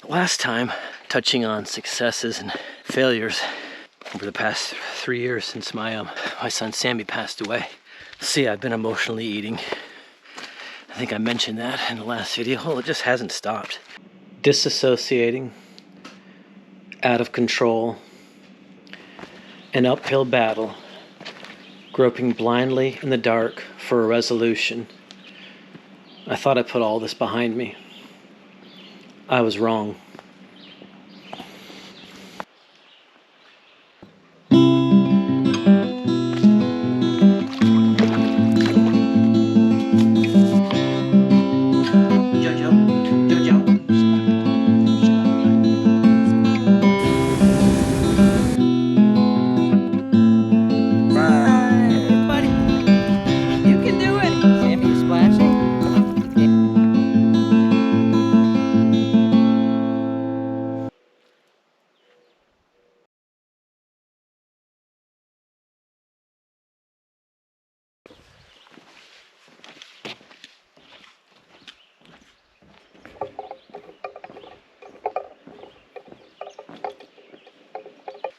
Last time, touching on successes and failures over the past 3 years since my son Sammy passed away. See, I've been emotionally eating. I think I mentioned that in the last video. Well, it just hasn't stopped. Disassociating, out of control, an uphill battle, groping blindly in the dark for a resolution. I thought I put all this behind me. I was wrong.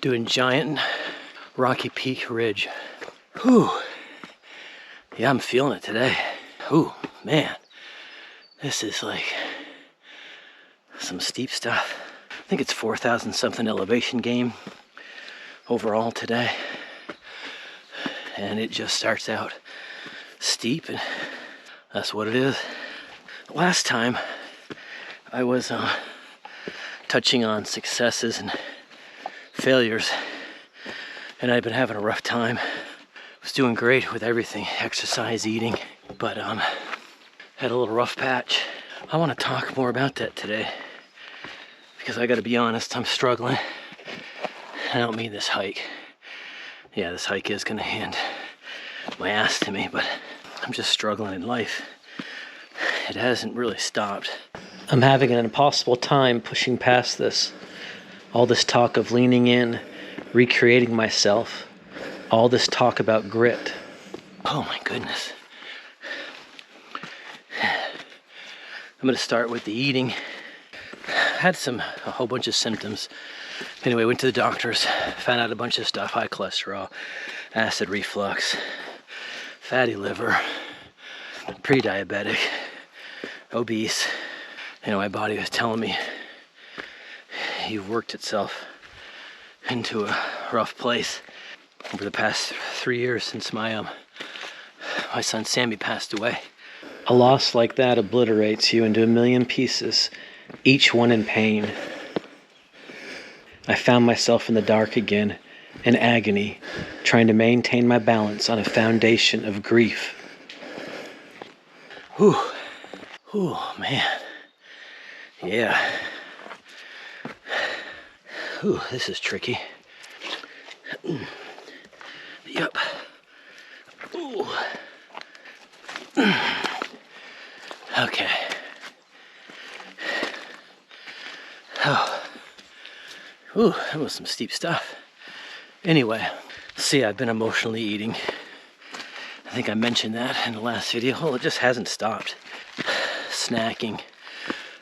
Doing giant Rocky Peak Ridge. Whew. Yeah, I'm feeling it today. Ooh, man. This is like some steep stuff. I think it's 4,000 something elevation gain overall today. And it just starts out steep, and that's what it is. Last time I was touching on successes and failures, and I've been having a rough time. I was doing great with everything, exercise, eating, but had a little rough patch. I want to talk more about that today because I got to be honest, I'm struggling. I don't mean this hike. Yeah, this hike is gonna hand my ass to me, but I'm just struggling in life. It hasn't really stopped. I'm having an impossible time pushing past this. All this talk of leaning in, recreating myself, all this talk about grit. Oh my goodness. I'm gonna start with the eating. Had a whole bunch of symptoms. Anyway, went to the doctors, found out a bunch of stuff: high cholesterol, acid reflux, fatty liver, pre-diabetic, obese. My body was telling me, you've worked itself into a rough place over the past 3 years since my son Sammy passed away. A loss like that obliterates you into a million pieces, each one in pain. I found myself in the dark again, in agony, trying to maintain my balance on a foundation of grief. Whew. Whew, man. Yeah. Ooh, this is tricky. Yep. Ooh. Okay. Oh. Ooh, that was some steep stuff. Anyway, see, I've been emotionally eating. I think I mentioned that in the last video. Well, it just hasn't stopped. Snacking,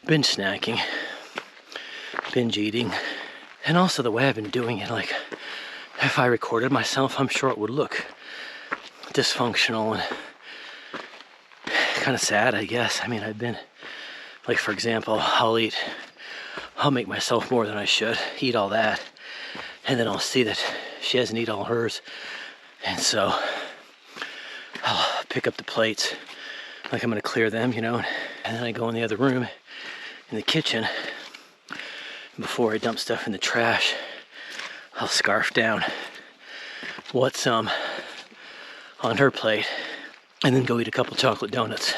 binge snacking, binge eating. And also the way I've been doing it, like, if I recorded myself, I'm sure it would look dysfunctional and kind of sad, I guess. I mean, I've been, like, for example, I'll make myself more than I should, eat all that, and then I'll see that she hasn't eaten all hers, and so I'll pick up the plates, like I'm gonna clear them, and then I go in the other room, in the kitchen. Before I dump stuff in the trash, I'll scarf down what's on her plate and then go eat a couple chocolate donuts.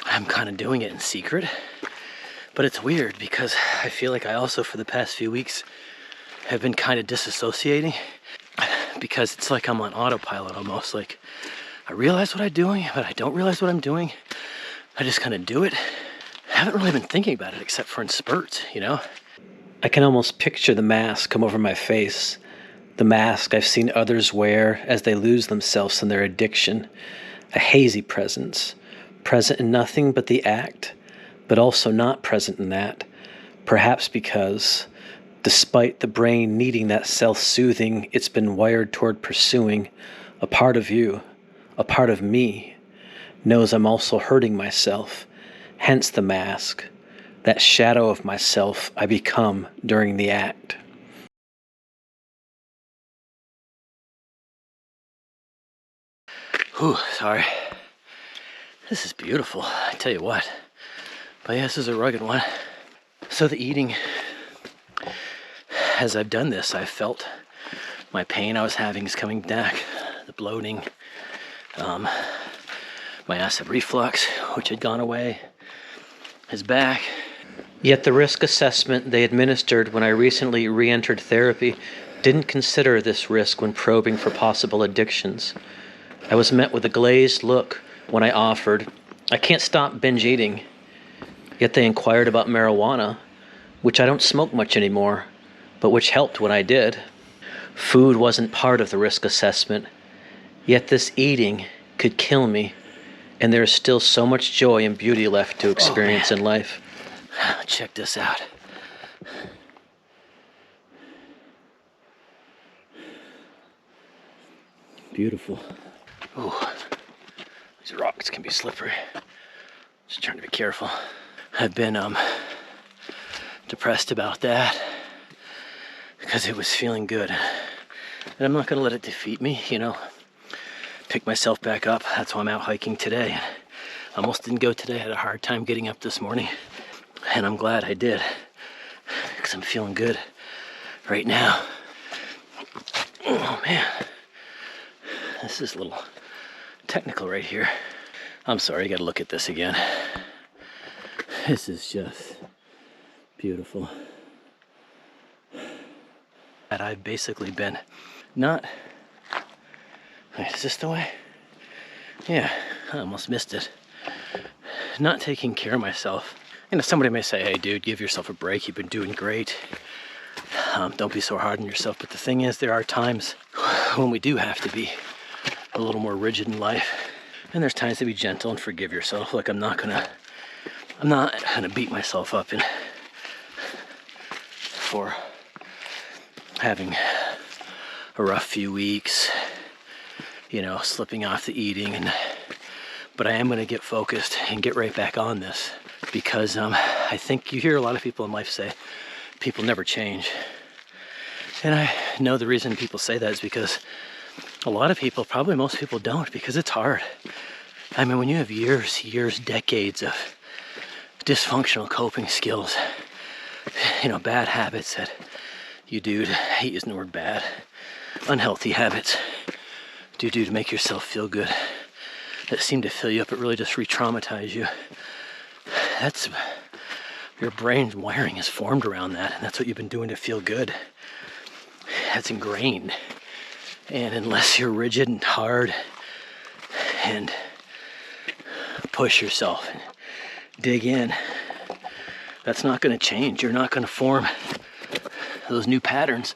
I'm kind of doing it in secret, but it's weird because I feel like I also, for the past few weeks, have been kind of disassociating because it's like I'm on autopilot almost. Like, I realize what I'm doing, but I don't realize what I'm doing. I just kind of do it. I haven't really been thinking about it except for in spurts, I can almost picture the mask come over my face, the mask I've seen others wear as they lose themselves in their addiction, a hazy presence, present in nothing but the act, but also not present in that, Perhaps because, despite the brain needing that self-soothing it's been wired toward pursuing, a part of you, a part of me, knows I'm also hurting myself, hence the mask, that shadow of myself I become during the act. Whew, sorry. This is beautiful, I tell you what. But yeah, this is a rugged one. So the eating, as I've done this, I've felt my pain I was having is coming back. The bloating, my acid reflux, which had gone away, is back. Yet the risk assessment they administered when I recently re-entered therapy didn't consider this risk when probing for possible addictions. I was met with a glazed look when I offered, I can't stop binge eating. Yet they inquired about marijuana, which I don't smoke much anymore, but which helped when I did. Food wasn't part of the risk assessment, yet this eating could kill me, and there is still so much joy and beauty left to experience in life. Check this out. Beautiful. Ooh, these rocks can be slippery. Just trying to be careful. I've been depressed about that because it was feeling good. And I'm not gonna let it defeat me, you know. Pick myself back up. That's why I'm out hiking today. I almost didn't go today. I had a hard time getting up this morning. And I'm glad I did, because I'm feeling good right now. Oh man, this is a little technical right here. I'm sorry, I gotta look at this again. This is just beautiful. That I've basically been not, wait, is this the way? Yeah, I almost missed it. Not taking care of myself. You know, somebody may say, hey dude, give yourself a break, you've been doing great. Don't be so hard on yourself. But the thing is, there are times when we do have to be a little more rigid in life. And there's times to be gentle and forgive yourself. Like I'm not gonna beat myself up for having a rough few weeks, you know, slipping off the eating, but I am gonna get focused and get right back on this. Because I think you hear a lot of people in life say, people never change. And I know the reason people say that is because a lot of people, probably most people don't, because it's hard. I mean, when you have years, decades of dysfunctional coping skills, you know, bad habits that you do, I hate using the word bad, unhealthy habits do to make yourself feel good, that seem to fill you up, but really just re-traumatize you. That's, your brain's wiring is formed around that, and that's what you've been doing to feel good. That's ingrained. And unless you're rigid and hard and push yourself and dig in, that's not going to change. You're not going to form those new patterns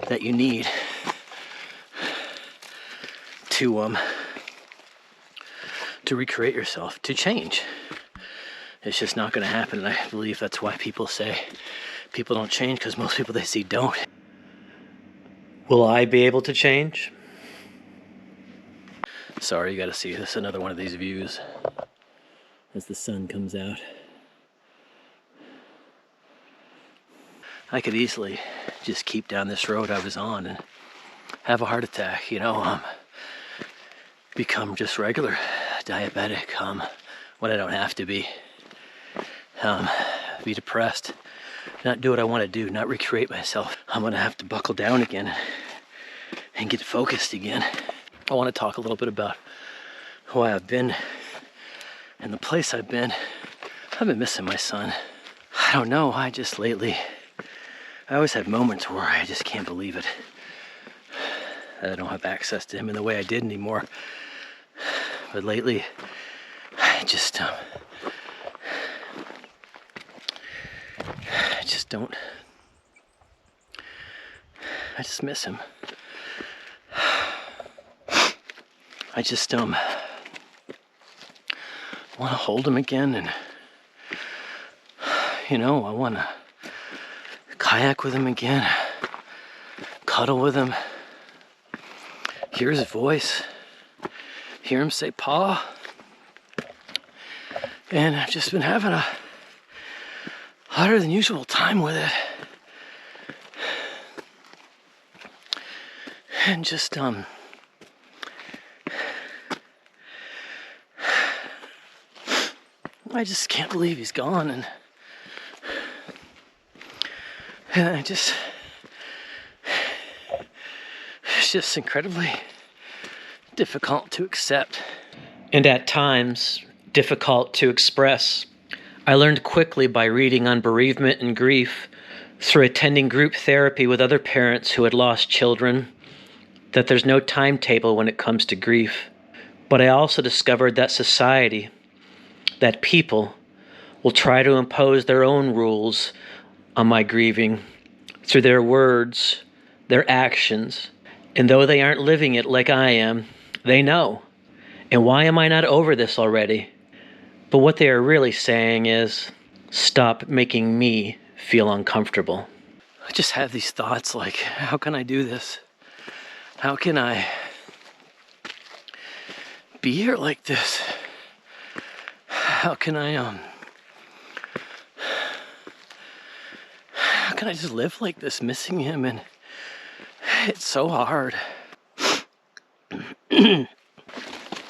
that you need to recreate yourself, to change. It's just not going to happen, and I believe that's why people say people don't change, because most people they see don't. Will I be able to change? Sorry, you got to see this, another one of these views as the sun comes out. I could easily just keep down this road I was on and have a heart attack, you know, become just regular diabetic, when I don't have to be depressed, not do what I want to do, not recreate myself. I'm gonna have to buckle down again and get focused again. I want to talk a little bit about who I've been and the place I've been. I've been missing my son. I don't know, I just lately, I always have moments where I just can't believe it. I don't have access to him in the way I did anymore. But lately, I just don't, I just miss him. I just want to hold him again and You know, I want to kayak with him again, cuddle with him, hear his voice, hear him say "Pa." And I've just been having a harder than usual time with it. And just, I just can't believe he's gone, and it's just incredibly difficult to accept. And at times, difficult to express. I learned quickly by reading on bereavement and grief, through attending group therapy with other parents who had lost children, that there's no timetable when it comes to grief. But I also discovered that society, that people, will try to impose their own rules on my grieving through their words, their actions. And though they aren't living it like I am, they know. And why am I not over this already? But what they are really saying is, stop making me feel uncomfortable. I just have these thoughts like, how can I do this? How can I be here like this? How can I just live like this, missing him? And it's so hard.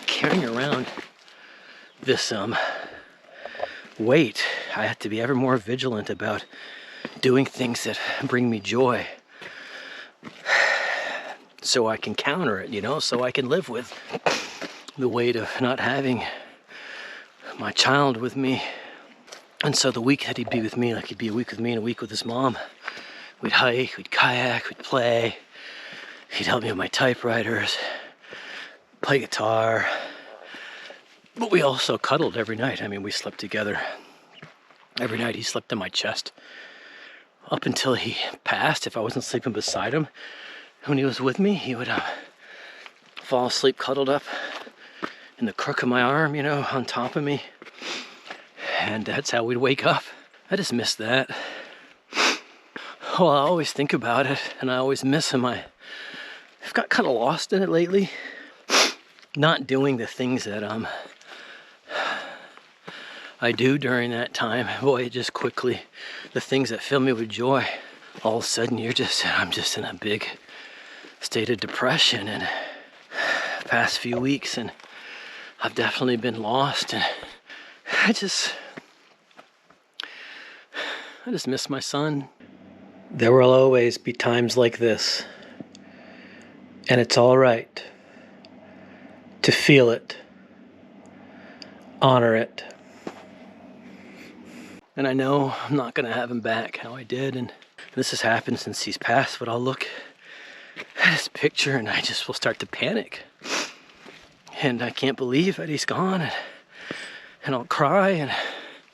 Carrying around this weight. I have to be ever more vigilant about doing things that bring me joy, so I can counter it, you know, so I can live with the weight of not having my child with me. And so the week that he'd be with me, like he'd be a week with me and a week with his mom, we'd hike, we'd kayak, we'd play. He'd help me with my typewriters, play guitar. But we also cuddled every night. I mean, we slept together. Every night he slept on my chest. Up until he passed, if I wasn't sleeping beside him, when he was with me, he would fall asleep cuddled up in the crook of my arm, you know, on top of me. And that's how we'd wake up. I just miss that. Well, I always think about it, and I always miss him. I've got kind of lost in it lately. Not doing the things that I do during that time. Boy, it just quickly, the things that fill me with joy, all of a sudden I'm just in a big state of depression in the past few weeks, and I've definitely been lost, and I just miss my son. There will always be times like this, and it's all right to feel it, honor it. And I know I'm not going to have him back how I did, and this has happened since he's passed, but I'll look at his picture and I just will start to panic. And I can't believe that he's gone, and I'll cry, and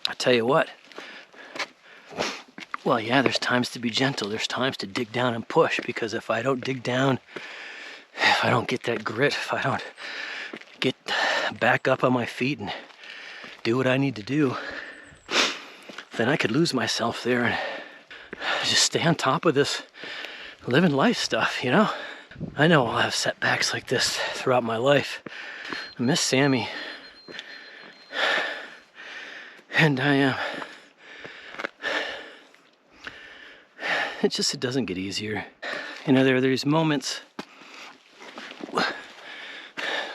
I'll tell you what. Well, yeah, there's times to be gentle. There's times to dig down and push, because if I don't dig down, if I don't get that grit, if I don't get back up on my feet and do what I need to do, then I could lose myself there and just stay on top of this living life stuff, you know? I know I'll have setbacks like this throughout my life. I miss Sammy. And it doesn't get easier. You know, there are these moments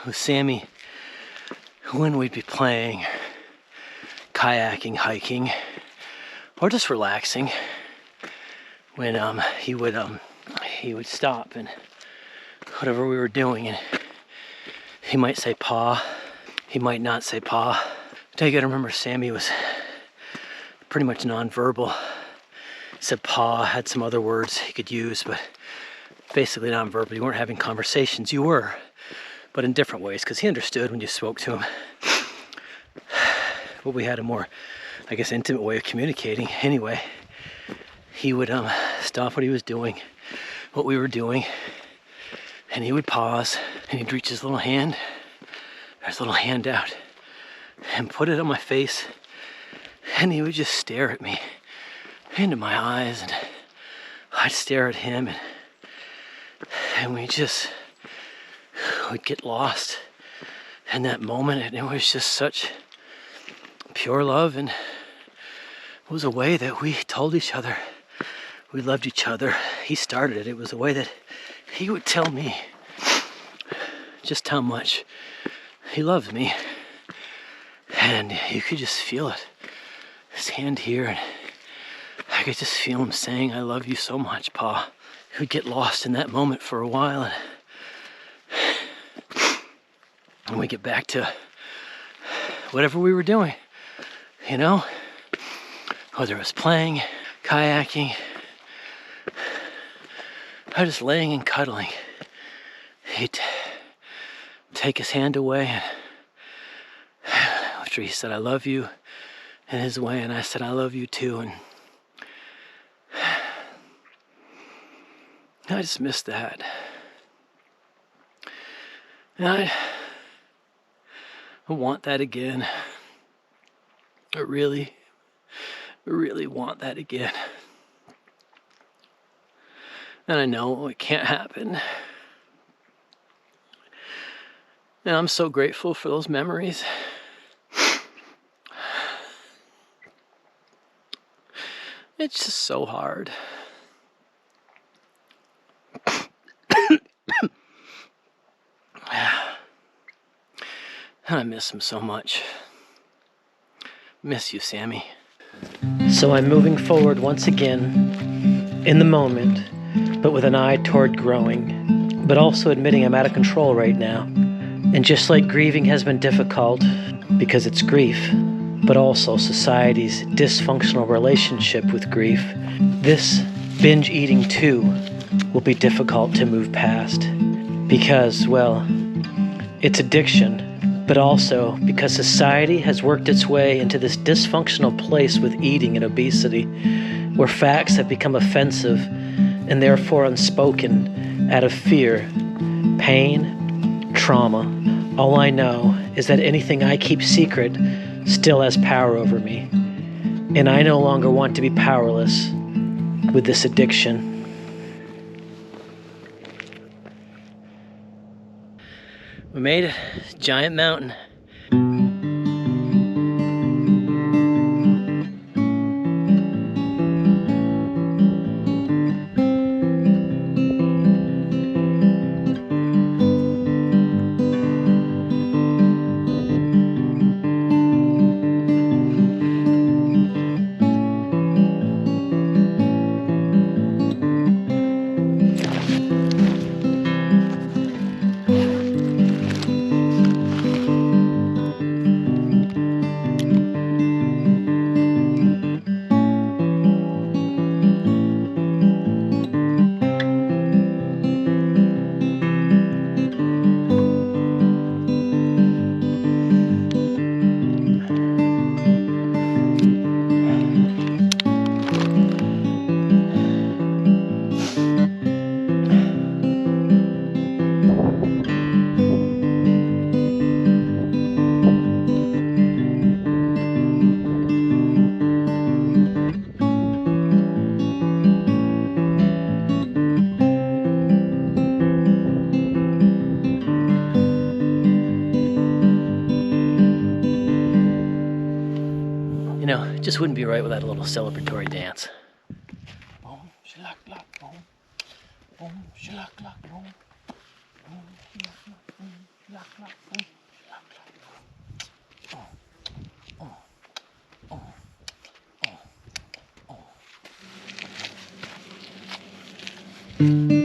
with Sammy when we'd be playing, kayaking, hiking, or just relaxing, when he would stop and whatever we were doing, and he might say "Pa," he might not say "Pa." I gotta remember, Sammy was pretty much nonverbal. He said "Pa," had some other words he could use, but basically nonverbal. You weren't having conversations. You were, but in different ways, because he understood when you spoke to him. But we had a more, I guess, intimate way of communicating. Anyway, he would stop what he was doing, what we were doing, and he would pause, and he'd reach his little hand out, and put it on my face, and he would just stare at me. into my eyes, and I'd stare at him, and we'd get lost in that moment, and it was just such pure love, and it was a way that we told each other we loved each other. He started it. It was a way that he would tell me just how much he loved me, and you could just feel it. His hand here, and I could just feel him saying, "I love you so much, Pa." He would get lost in that moment for a while, and we get back to whatever we were doing, you know, whether it was playing, kayaking, or just laying and cuddling. He'd take his hand away, and after he said, "I love you," in his way, and I said, "I love you too," and I just miss that. And I want that again. I really want that again. And I know it can't happen. And I'm so grateful for those memories. It's just so hard. And I miss him so much. Miss you, Sammy. So I'm moving forward once again, in the moment, but with an eye toward growing, but also admitting I'm out of control right now. And just like grieving has been difficult, because it's grief, but also society's dysfunctional relationship with grief, this binge eating too will be difficult to move past. Because, well, it's addiction, but also because society has worked its way into this dysfunctional place with eating and obesity, where facts have become offensive and therefore unspoken out of fear, pain, trauma. All I know is that anything I keep secret still has power over me, and I no longer want to be powerless with this addiction. We made a giant mountain. You know, it just wouldn't be right without a little celebratory dance. Boom, shalak, lock, boom. Boom, shalak, lock, boom. Boom, shalak, lock, boom. Shalak, lock, boom. Shalak, lock. Oh.